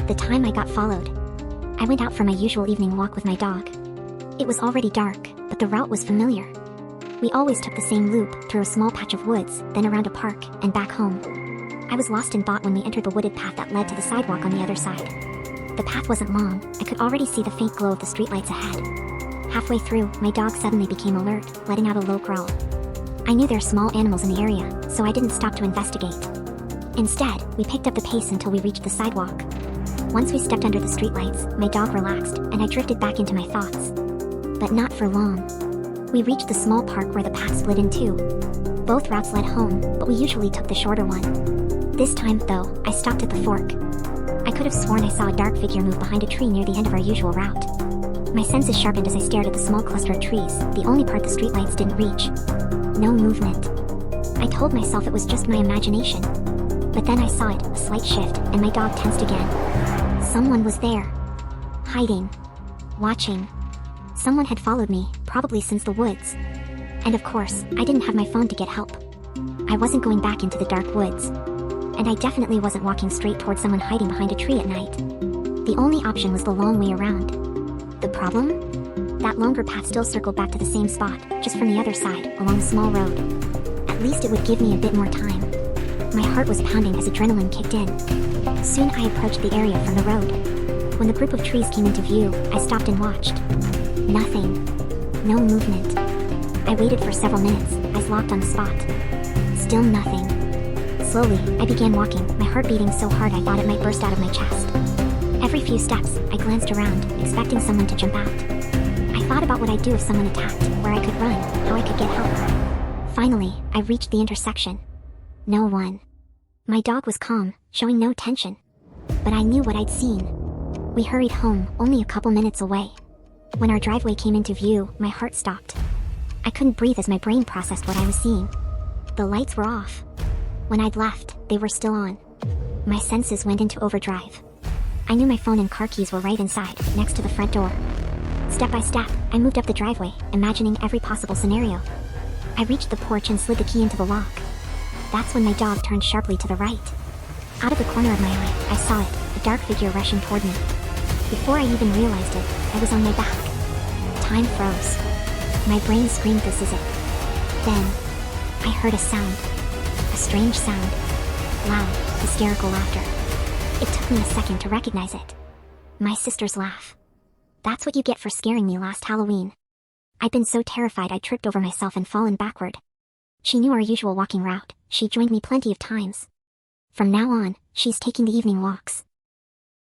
The time I got followed. I went out for my usual evening walk with my dog. It was already dark, but the route was familiar. We always took the same loop through a small patch of woods, then around a park, and back home. I was lost in thought when we entered the wooded path that led to the sidewalk on the other side. The path wasn't long. I could already see the faint glow of the streetlights ahead. Halfway through, my dog suddenly became alert, letting out a low growl. I knew there are small animals in the area, so I didn't stop to investigate. Instead, we picked up the pace until we reached the sidewalk. Once we stepped under the streetlights, my dog relaxed, and I drifted back into my thoughts. But not for long. We reached the small park where the path split in two. Both routes led home, but we usually took the shorter one. This time, though, I stopped at the fork. I could have sworn I saw a dark figure move behind a tree near the end of our usual route. My senses sharpened as I stared at the small cluster of trees, the only part the streetlights didn't reach. No movement. I told myself it was just my imagination. But then I saw it, a slight shift, and my dog tensed again. Someone was there. Hiding. Watching. Someone had followed me, probably since the woods. And of course, I didn't have my phone to get help. I wasn't going back into the dark woods. And I definitely wasn't walking straight towards someone hiding behind a tree at night. The only option was the long way around. The problem? That longer path still circled back to the same spot, just from the other side, along a small road. At least it would give me a bit more time. My heart was pounding as adrenaline kicked in. Soon I approached the area from the road. When the group of trees came into view, I stopped and watched. Nothing. No movement. I waited for several minutes, eyes locked on the spot. Still nothing. Slowly, I began walking, my heart beating so hard I thought it might burst out of my chest. Every few steps, I glanced around, expecting someone to jump out. I thought about what I'd do if someone attacked, where I could run, how I could get help. Finally, I reached the intersection. No one. My dog was calm, showing no tension. But I knew what I'd seen. We hurried home, only a couple minutes away. When our driveway came into view, my heart stopped. I couldn't breathe as my brain processed what I was seeing. The lights were off. When I'd left, they were still on. My senses went into overdrive. I knew my phone and car keys were right inside, next to the front door. Step by step, I moved up the driveway, imagining every possible scenario. I reached the porch and slid the key into the lock. That's when my dog turned sharply to the right. Out of the corner of my eye, I saw it, a dark figure rushing toward me. Before I even realized it, I was on my back. Time froze. My brain screamed, "This is it." Then, I heard a sound. A strange sound. Loud, hysterical laughter. It took me a second to recognize it. My sister's laugh. That's what you get for scaring me last Halloween. I'd been so terrified I tripped over myself and fallen backward. She knew our usual walking route. She joined me plenty of times. From now on, she's taking the evening walks.